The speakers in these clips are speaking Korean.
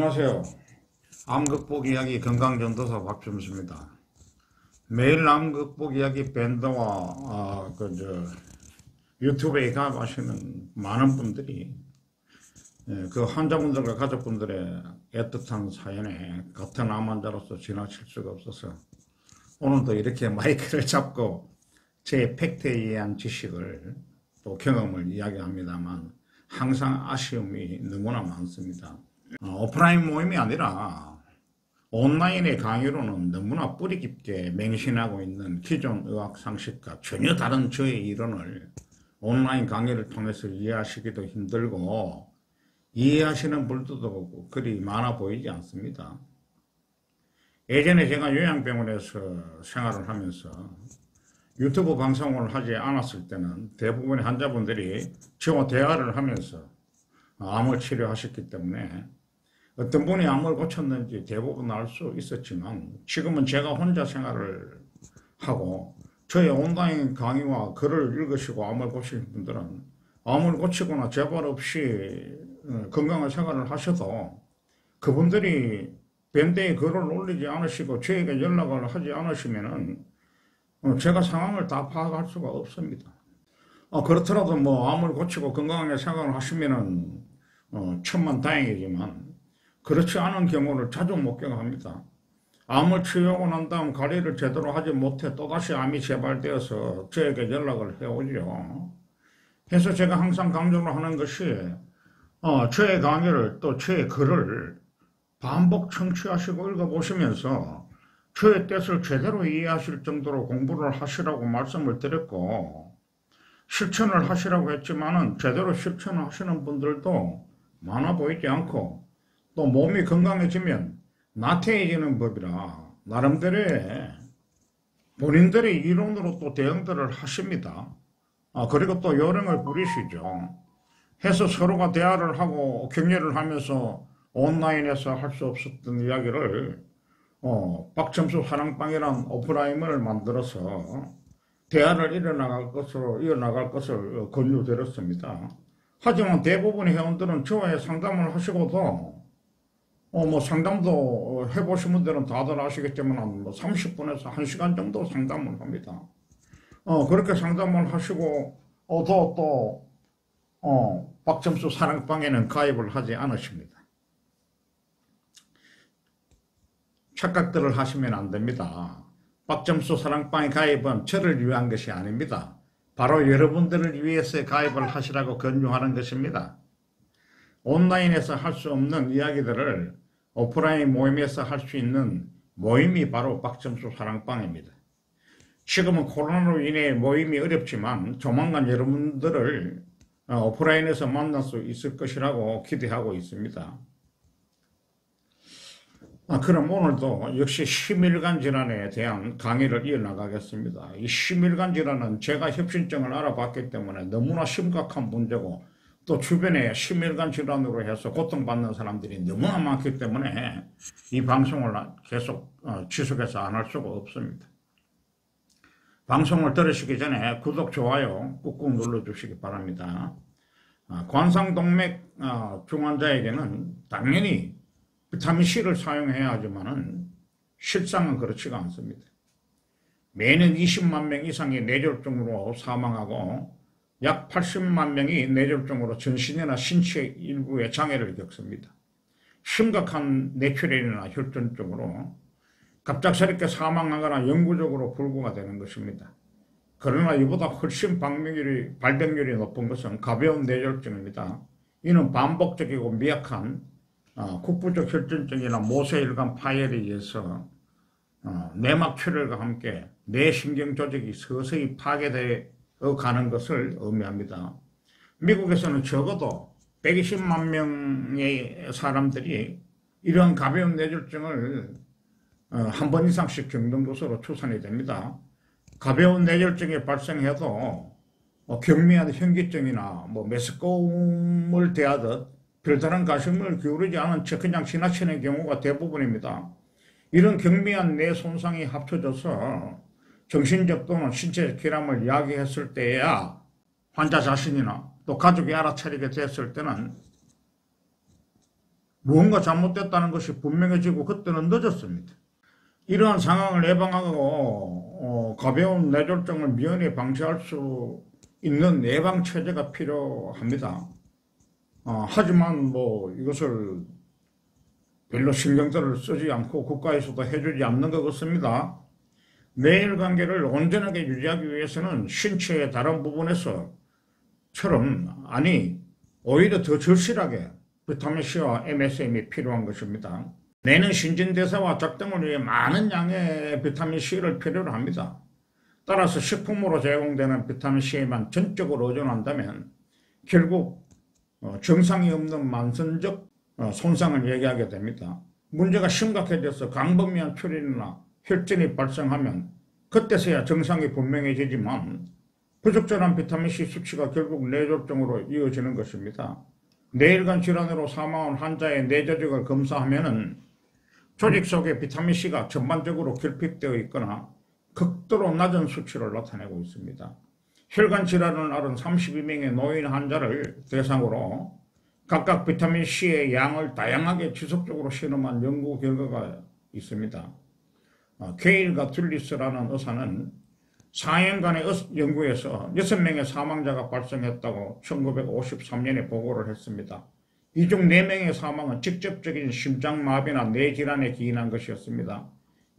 안녕하세요. 암 극복 이야기 건강전도사 박준수입니다. 매일 암 극복 이야기 밴드와 유튜브에 가입하시는 많은 분들이 그 환자분들과 가족분들의 애틋한 사연에 같은 암 환자로서 지나칠 수가 없어서 오늘도 이렇게 마이크를 잡고 제 팩트에 의한 지식을 또 경험을 이야기합니다만 항상 아쉬움이 너무나 많습니다. 오프라인 모임이 아니라 온라인의 강의로는 너무나 뿌리 깊게 맹신하고 있는 기존 의학 상식과 전혀 다른 저의 이론을 온라인 강의를 통해서 이해하시기도 힘들고 이해하시는 분들도 그리 많아 보이지 않습니다. 예전에 제가 요양병원에서 생활을 하면서 유튜브 방송을 하지 않았을 때는 대부분의 환자분들이 저와 대화를 하면서 암을 치료하셨기 때문에 어떤 분이 암을 고쳤는지 대부분 알 수 있었지만 지금은 제가 혼자 생활을 하고 저의 온라인 강의와 글을 읽으시고 암을 고치신 분들은 암을 고치거나 재발 없이 건강한 생활을 하셔도 그분들이 밴드에 글을 올리지 않으시고 저에게 연락을 하지 않으시면은 제가 상황을 다 파악할 수가 없습니다. 그렇더라도 뭐 암을 고치고 건강하게 생활을 하시면은 천만다행이지만 그렇지 않은 경우를 자주 목격합니다. 암을 치료하고 난 다음 관리를 제대로 하지 못해 또다시 암이 재발되어서 저에게 연락을 해오죠. 그래서 제가 항상 강조를 하는 것이 저의 강의를 또 저의 글을 반복 청취하시고 읽어보시면서 저의 뜻을 제대로 이해하실 정도로 공부를 하시라고 말씀을 드렸고 실천을 하시라고 했지만은 제대로 실천을 하시는 분들도 많아 보이지 않고 또 몸이 건강해지면 나태해지는 법이라 나름대로의 본인들의 이론으로 또 대응들을 하십니다. 그리고 또 요령을 부리시죠. 해서 서로가 대화를 하고 격려를 하면서 온라인에서 할 수 없었던 이야기를 박점수 사랑방이란 오프라인을 만들어서 대화를 이어나갈 것을 권유드렸습니다. 하지만 대부분의 회원들은 저와의 상담을 하시고도 뭐 상담도 해보신 분들은 다들 아시겠지만 30분에서 1시간 정도 상담을 합니다. 그렇게 상담을 하시고 또 박점수 사랑방에는 가입을 하지 않으십니다. 착각들을 하시면 안 됩니다. 박점수 사랑방에 가입은 저를 위한 것이 아닙니다. 바로 여러분들을 위해서 가입을 하시라고 권유하는 것입니다. 온라인에서 할 수 없는 이야기들을 오프라인 모임에서 할 수 있는 모임이 바로 박점수 사랑방입니다. 지금은 코로나로 인해 모임이 어렵지만 조만간 여러분들을 오프라인에서 만날 수 있을 것이라고 기대하고 있습니다. 그럼 오늘도 역시 심혈관 질환에 대한 강의를 이어나가겠습니다. 이 심혈관 질환은 제가 협심증을 알아봤기 때문에 너무나 심각한 문제고 또 주변에 심혈관 질환으로 해서 고통받는 사람들이 너무나 많기 때문에 이 방송을 계속 지속해서 안 할 수가 없습니다. 방송을 들으시기 전에 구독, 좋아요 꾹꾹 눌러주시기 바랍니다. 관상동맥 중환자에게는 당연히 비타민C를 사용해야 하지만 실상은 그렇지가 않습니다. 매년 20만 명 이상이 뇌졸중으로 사망하고 약 80만 명이 뇌졸중으로 전신이나 신체 일부의 장애를 겪습니다. 심각한 뇌출혈이나 혈전증으로 갑작스럽게 사망하거나 영구적으로 불구가 되는 것입니다. 그러나 이보다 훨씬 발병률이 높은 것은 가벼운 뇌졸중입니다. 이는 반복적이고 미약한 국부적 혈전증이나 모세혈관 파열에 의해서 내막출혈과 함께 뇌신경 조직이 서서히 파괴되어 가는 것을 의미합니다. 미국에서는 적어도 120만 명의 사람들이 이러한 가벼운 뇌졸중을 한 번 이상씩 겪는 것으로 추산이 됩니다. 가벼운 뇌졸중이 발생해도 경미한 현기증이나 메스꺼움을 대하듯 별다른 관심을 기울이지 않은 채 그냥 지나치는 경우가 대부분입니다. 이런 경미한 뇌 손상이 합쳐져서 정신적 또는 신체적 결함을 이야기했을 때에야 환자 자신이나 또 가족이 알아차리게 됐을 때는 무언가 잘못됐다는 것이 분명해지고 그때는 늦었습니다. 이러한 상황을 예방하고 가벼운 뇌졸중을 미연에 방지할 수 있는 예방체제가 필요합니다. 하지만 이것을 별로 신경들을 쓰지 않고 국가에서도 해주지 않는 것 같습니다. 뇌혈관계를 온전하게 유지하기 위해서는 신체의 다른 부분에서처럼 오히려 더 절실하게 비타민C와 MSM이 필요한 것입니다. 뇌는 신진대사와 작동을 위해 많은 양의 비타민C를 필요로 합니다. 따라서 식품으로 제공되는 비타민C에만 전적으로 의존한다면 결국 정상이 없는 만성적 손상을 얘기하게 됩니다. 문제가 심각해져서 광범위한 출혈이나 혈전이 발생하면 그때서야 정상이 분명해지지만 부적절한 비타민C 수치가 결국 뇌졸중으로 이어지는 것입니다. 뇌혈관 질환으로 사망한 환자의 뇌조직을 검사하면 조직 속에 비타민C가 전반적으로 결핍되어 있거나 극도로 낮은 수치를 나타내고 있습니다. 혈관 질환을 앓은 32명의 노인 환자를 대상으로 각각 비타민C의 양을 다양하게 지속적으로 실험한 연구 결과가 있습니다. 케일과 툴리스라는 의사는 4년간의 연구에서 6명의 사망자가 발생했다고 1953년에 보고를 했습니다. 이 중 4명의 사망은 직접적인 심장마비나 뇌질환에 기인한 것이었습니다.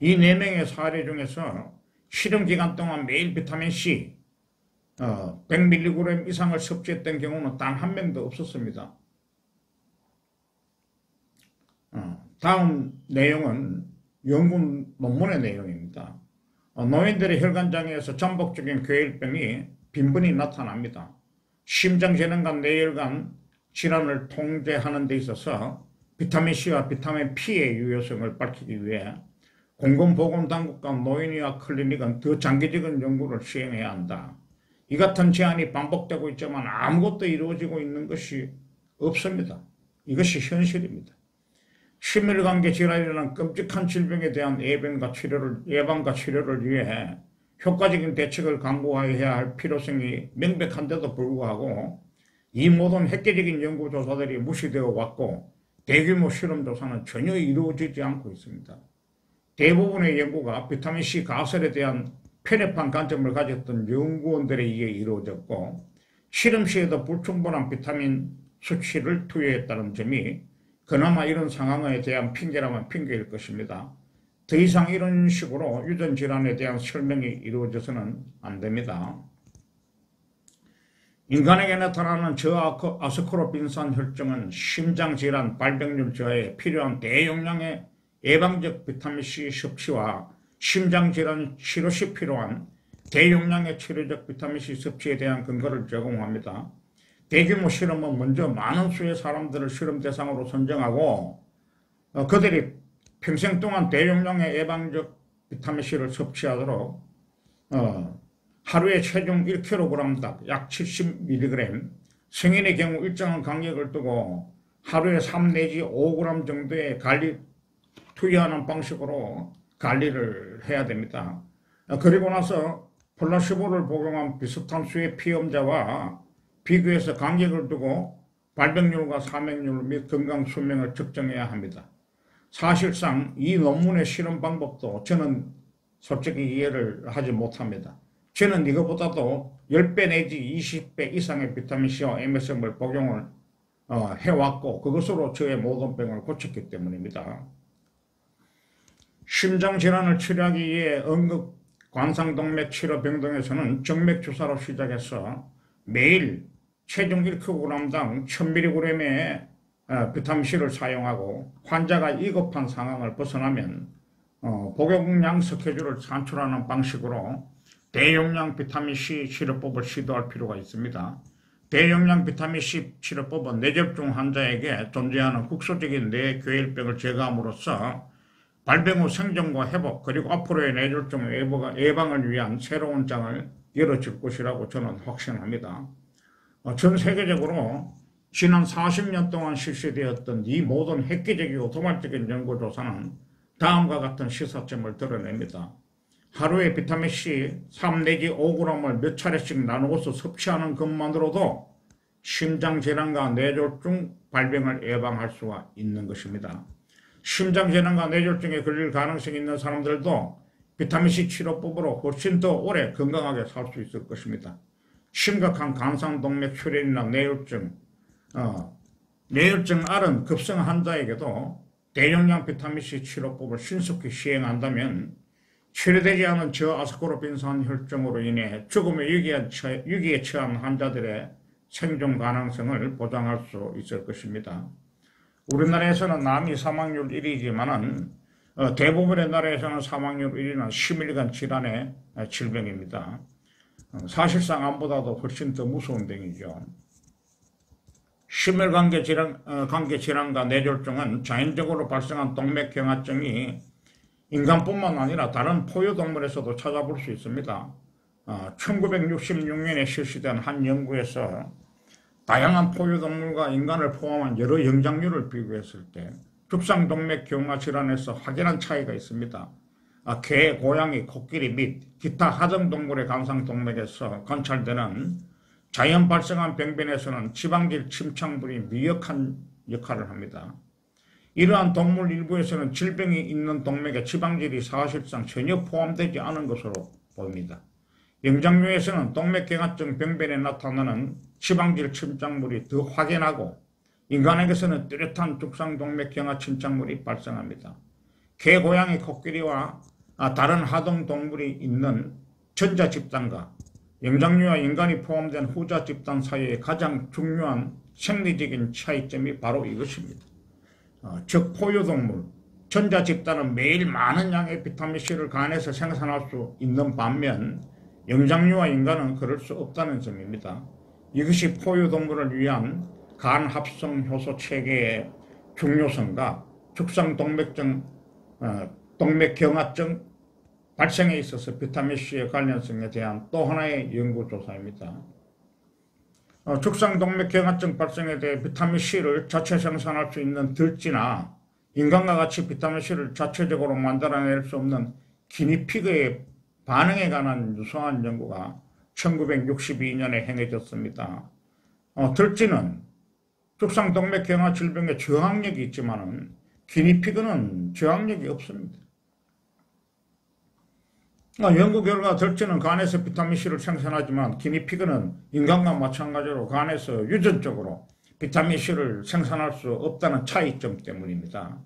이 4명의 사례 중에서 실험 기간 동안 매일 비타민C 100mg 이상을 섭취했던 경우는 단 한 명도 없었습니다. 다음 내용은 연구 논문의 내용입니다. 노인들의 혈관장애에서 전복적인 괴혈병이 빈번히 나타납니다. 심장질환과 뇌혈관 질환을 통제하는 데 있어서 비타민C와 비타민P의 유효성을 밝히기 위해 공공보건당국과 노인의학 클리닉은 더 장기적인 연구를 시행해야 한다. 이 같은 제안이 반복되고 있지만 아무것도 이루어지고 있는 것이 없습니다. 이것이 현실입니다. 심혈관계 질환이라는 끔찍한 질병에 대한 예방과 치료를 위해 효과적인 대책을 강구해야 할 필요성이 명백한데도 불구하고 이 모든 획기적인 연구조사들이 무시되어 왔고 대규모 실험조사는 전혀 이루어지지 않고 있습니다. 대부분의 연구가 비타민C 가설에 대한 편협한 관점을 가졌던 연구원들에 의해 이루어졌고 실험 시에도 불충분한 비타민 수치를 투여했다는 점이 그나마 이런 상황에 대한 핑계라면 핑계일 것입니다. 더 이상 이런 식으로 유전질환에 대한 설명이 이루어져서는 안 됩니다. 인간에게 나타나는 저아스코르빈산 혈증은 심장질환 발병률 저하에 필요한 대용량의 예방적 비타민C 섭취와 심장질환 치료 시 필요한 대용량의 치료적 비타민C 섭취에 대한 근거를 제공합니다. 대규모 실험은 먼저 많은 수의 사람들을 실험 대상으로 선정하고 그들이 평생 동안 대용량의 예방적 비타민C를 섭취하도록 하루에 체중 1kg당 약 70mg, 성인의 경우 일정한 간격을 두고 하루에 3 내지 5g 정도의 관리 투여하는 방식으로 관리를 해야 됩니다. 그리고 나서 플라시보를 복용한 비슷한 수의 피험자와 비교해서 간격을 두고 발병률과 사망률 및 건강 수명을 측정해야 합니다. 사실상 이 논문의 실험 방법도 저는 솔직히 이해를 하지 못합니다. 저는 이것보다도 10배 내지 20배 이상의 비타민C와 MSM을 복용을 해왔고 그것으로 저의 모든 병을 고쳤기 때문입니다. 심장질환을 치료하기 위해 응급 관상동맥 치료 병동에서는 정맥주사로 시작해서 매일 체중 1kg당 1000mg의 비타민C를 사용하고 환자가 위급한 상황을 벗어나면 복용량 스케줄을 산출하는 방식으로 대용량 비타민C 치료법을 시도할 필요가 있습니다. 대용량 비타민C 치료법은 뇌졸중 환자에게 존재하는 국소적인 뇌괴혈병을 제거함으로써 발병 후 생존과 회복 그리고 앞으로의 뇌졸중 예방을 위한 새로운 장을 열어줄 것이라고 저는 확신합니다. 전 세계적으로 지난 40년 동안 실시되었던 이 모든 획기적이고 도발적인 연구조사는 다음과 같은 시사점을 드러냅니다. 하루에 비타민C 3 내지 5g을 몇 차례씩 나누어서 섭취하는 것만으로도 심장질환과 뇌졸중 발병을 예방할 수가 있는 것입니다. 심장질환과 뇌졸중에 걸릴 가능성이 있는 사람들도 비타민C 치료법으로 훨씬 더 오래 건강하게 살 수 있을 것입니다. 심각한 간상동맥출혈이나 뇌혈증 앓은 급성 환자에게도 대용량 비타민C 치료법을 신속히 시행한다면 치료되지 않은 저아스코르빈산 혈증으로 인해 죽음의 위기에 처한 환자들의 생존 가능성을 보장할 수 있을 것입니다. 우리나라에서는 남이 사망률 1위지만은 대부분의 나라에서는 사망률 1위는 심혈관 질환의 질병입니다. 사실상 암보다도 훨씬 더 무서운 병이죠. 심혈관계 질환과 뇌졸중은 자연적으로 발생한 동맥경화증이 인간뿐만 아니라 다른 포유동물에서도 찾아볼 수 있습니다. 1966년에 실시된 한 연구에서 다양한 포유동물과 인간을 포함한 여러 영장류를 비교했을 때 죽상동맥경화 질환에서 확연한 차이가 있습니다. 개, 고양이, 코끼리 및 기타 하등동물의 간상동맥에서 관찰되는 자연 발생한 병변에서는 지방질 침착물이 미약한 역할을 합니다. 이러한 동물 일부에서는 질병이 있는 동맥에 지방질이 사실상 전혀 포함되지 않은 것으로 보입니다. 영장류에서는 동맥경화증 병변에 나타나는 지방질 침착물이 더 확연하고 인간에게서는 뚜렷한 죽상동맥경화 침착물이 발생합니다. 개, 고양이, 코끼리와 다른 하등동물이 있는 전자집단과 영장류와 인간이 포함된 후자집단 사이의 가장 중요한 생리적인 차이점이 바로 이것입니다. 즉 포유동물, 전자집단은 매일 많은 양의 비타민C를 간에서 생산할 수 있는 반면 영장류와 인간은 그럴 수 없다는 점입니다. 이것이 포유동물을 위한 간 합성 효소 체계의 중요성과 죽상동맥경화증 발생에 있어서 비타민C의 관련성에 대한 또 하나의 연구조사입니다. 죽상동맥경화증 발생에 대해 비타민C를 자체 생산할 수 있는 들쥐나 인간과 같이 비타민C를 자체적으로 만들어낼 수 없는 기니피그의 반응에 관한 유사한 연구가 1962년에 행해졌습니다. 들쥐는 죽상동맥경화 질병에 저항력이 있지만 기니피그는 저항력이 없습니다. 연구 결과 들쥐는 간에서 비타민C를 생산하지만 기니피그는 인간과 마찬가지로 간에서 유전적으로 비타민C를 생산할 수 없다는 차이점 때문입니다.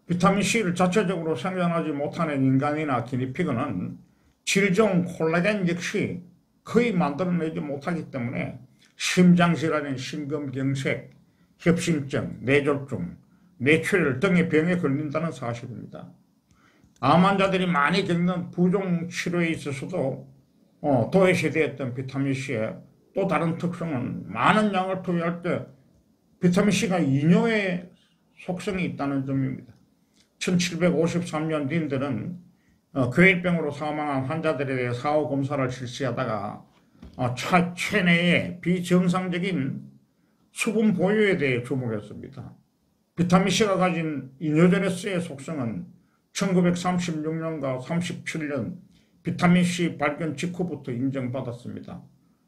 비타민C를 자체적으로 생산하지 못하는 인간이나 기니피그는 질 좋은 콜라겐 역시 거의 만들어내지 못하기 때문에 심장질환인 심근경색, 협심증, 뇌졸중, 뇌출혈 등의 병에 걸린다는 사실입니다. 암 환자들이 많이 겪는 부종 치료에 있어서도 도외시되었던 비타민C의 또 다른 특성은 많은 양을 투여할 때 비타민C가 이뇨의 속성이 있다는 점입니다. 1753년 린들은 괴일병으로 사망한 환자들에 대해 사후 검사를 실시하다가 체내의 비정상적인 수분 보유에 대해 주목했습니다. 비타민C가 가진 이뇨제네스의 속성은 1936년과 37년 비타민C 발견 직후부터 인정받았습니다.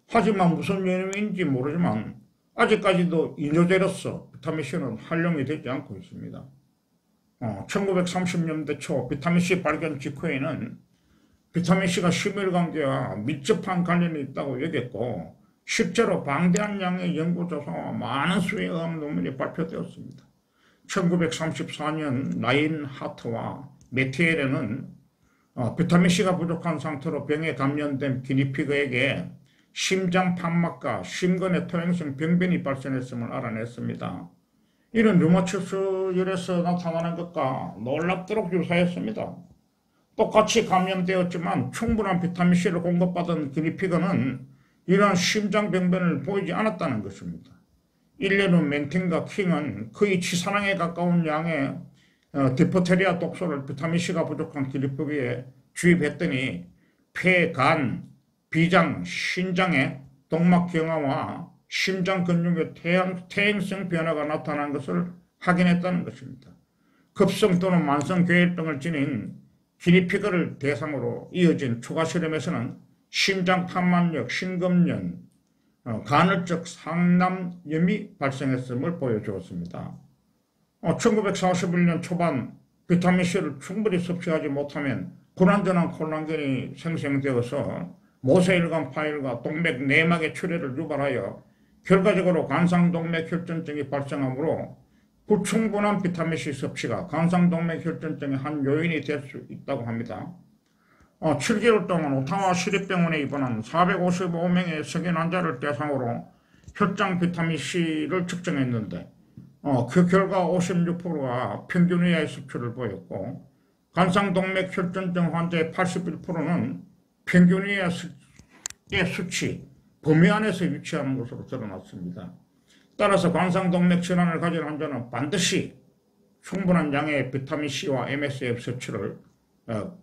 하지만 무슨原因인지 모르지만 아직까지도 이뇨제로서 비타민C는 활용이 되지 않고 있습니다. 1930년대 초 비타민C 발견 직후에는 비타민C가 심혈관계와 밀접한 관련이 있다고 여겼고 실제로 방대한 양의 연구조사와 많은 수의 의학 논문이 발표되었습니다. 1934년 라인 하트와 메티엘에는 비타민C가 부족한 상태로 병에 감염된 기니피그에게 심장 판막과 심근의 토행성 병변이 발생했음을 알아냈습니다. 이는 류마티스열에서 나타나는 것과 놀랍도록 유사했습니다. 똑같이 감염되었지만 충분한 비타민C를 공급받은 기니피그는 이러한 심장병변을 보이지 않았다는 것입니다. 1년 후 맨팅과 킹은 거의 치사량에 가까운 양의 디프테리아 독소를 비타민C가 부족한 기니피그에 주입했더니 폐, 간, 비장, 신장의 동맥경화와 심장 근육의 퇴행성 변화가 나타난 것을 확인했다는 것입니다. 급성 또는 만성 괴혈병을 지닌 기니피그를 대상으로 이어진 추가 실험에서는 심장 판만력, 심근염, 간헐적 상남염이 발생했음을 보여주었습니다. 1941년 초반 비타민C를 충분히 섭취하지 못하면 불완전한 콜라겐이 생성되어서 모세혈관 파열과 동맥 내막의 출혈을 유발하여 결과적으로 관상동맥혈전증이 발생하므로 불충분한 비타민C 섭취가 관상동맥혈전증의 한 요인이 될 수 있다고 합니다. 7개월 동안 오타와 시립병원에 입원한 455명의 성인 환자를 대상으로 혈장 비타민C를 측정했는데 그 결과 56%가 평균 이하의 수치를 보였고 관상동맥혈전증 환자의 81%는 평균 이하의 수치 범위 안에서 위치하는 것으로 드러났습니다. 따라서 관상동맥 질환을 가진 환자는 반드시 충분한 양의 비타민C와 MSM 섭취를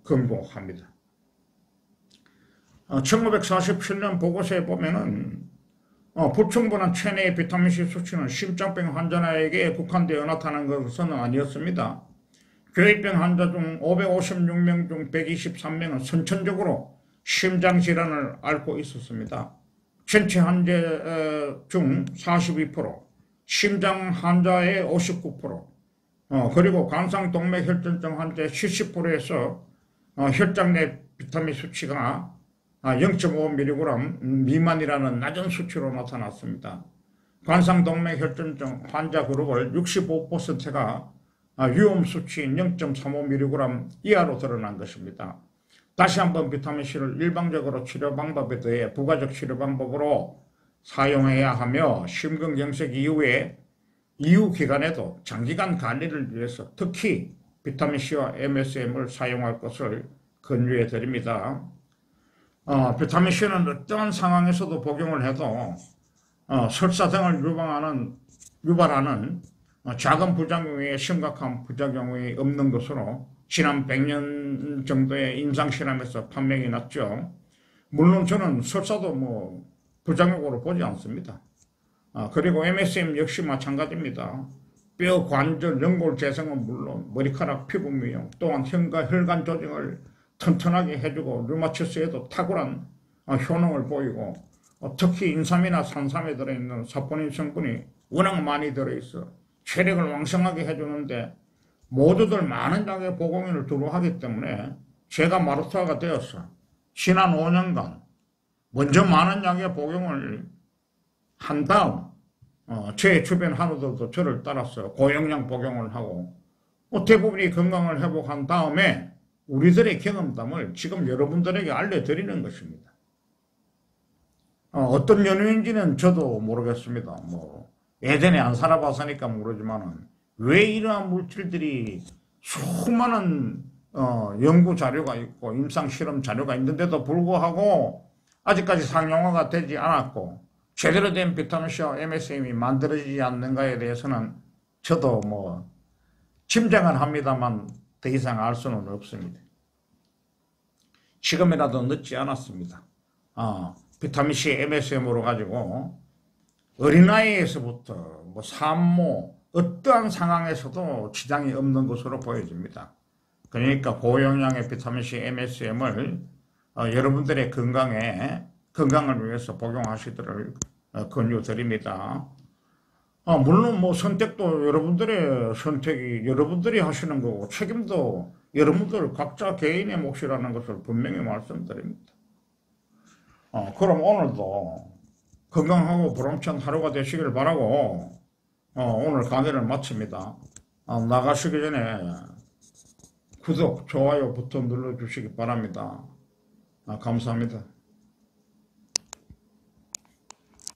권고합니다. 1947년 보고서에 보면은 불충분한 체내의 비타민C 수치는 심장병 환자에게 국한되어 나타난 것은 아니었습니다. 교회병 환자 중 556명 중 123명은 선천적으로 심장질환을 앓고 있었습니다. 전체 환자 중 42%, 심장 환자의 59%, 그리고 관상동맥혈전증 환자의 70%에서 혈장 내 비타민 수치가 0.5mg 미만이라는 낮은 수치로 나타났습니다. 관상동맥혈전증 환자 그룹을 65%가 위험 수치인 0.35mg 이하로 드러난 것입니다. 다시 한번 비타민C를 일방적으로 치료 방법에 더해 부가적 치료 방법으로 사용해야 하며 심근경색 이후 기간에도 장기간 관리를 위해서 특히 비타민C와 MSM을 사용할 것을 권유해 드립니다. 비타민C는 어떠한 상황에서도 복용을 해도 설사 등을 유발하는 작은 부작용 외에 심각한 부작용이 없는 것으로 지난 100년 정도의 임상실험에서 판명이 났죠. 물론 저는 설사도 부작용으로 보지 않습니다. 그리고 MSM 역시 마찬가지입니다. 뼈, 관절, 연골 재생은 물론 머리카락, 피부 미용, 또한 혈관 조직을 튼튼하게 해주고 류마티스에도 탁월한 효능을 보이고 특히 인삼이나 산삼에 들어있는 사포닌 성분이 워낙 많이 들어있어 체력을 왕성하게 해주는데 모두들 많은 양의 복용을 두루 하기 때문에 제가 마르타가 되어서 지난 5년간 먼저 많은 양의 복용을 한 다음 제 주변 한우들도 저를 따라서 고용량 복용을 하고 대부분이 건강을 회복한 다음에 우리들의 경험담을 지금 여러분들에게 알려드리는 것입니다. 어떤 연유인지는 저도 모르겠습니다. 예전에 안 살아봤으니까 모르지만은 왜 이러한 물질들이 수많은 연구 자료가 있고 임상 실험 자료가 있는데도 불구하고 아직까지 상용화가 되지 않았고 제대로 된 비타민C와 MSM이 만들어지지 않는가에 대해서는 저도 짐작은 합니다만 더 이상 알 수는 없습니다. 지금이라도 늦지 않았습니다. 비타민C, MSM으로 가지고 어린아이에서부터 산모 어떠한 상황에서도 지장이 없는 것으로 보여집니다. 그러니까 고용량의 비타민C, MSM을 여러분들의 건강을 위해서 복용하시도록 권유드립니다. 물론 선택도 여러분들의 선택이 여러분들이 하시는 거고 책임도 여러분들 각자 개인의 몫이라는 것을 분명히 말씀드립니다. 그럼 오늘도 건강하고 보람찬 하루가 되시길 바라고 오늘 강의를 마칩니다. 나가시기 전에 구독, 좋아요 버튼 눌러주시기 바랍니다. 감사합니다.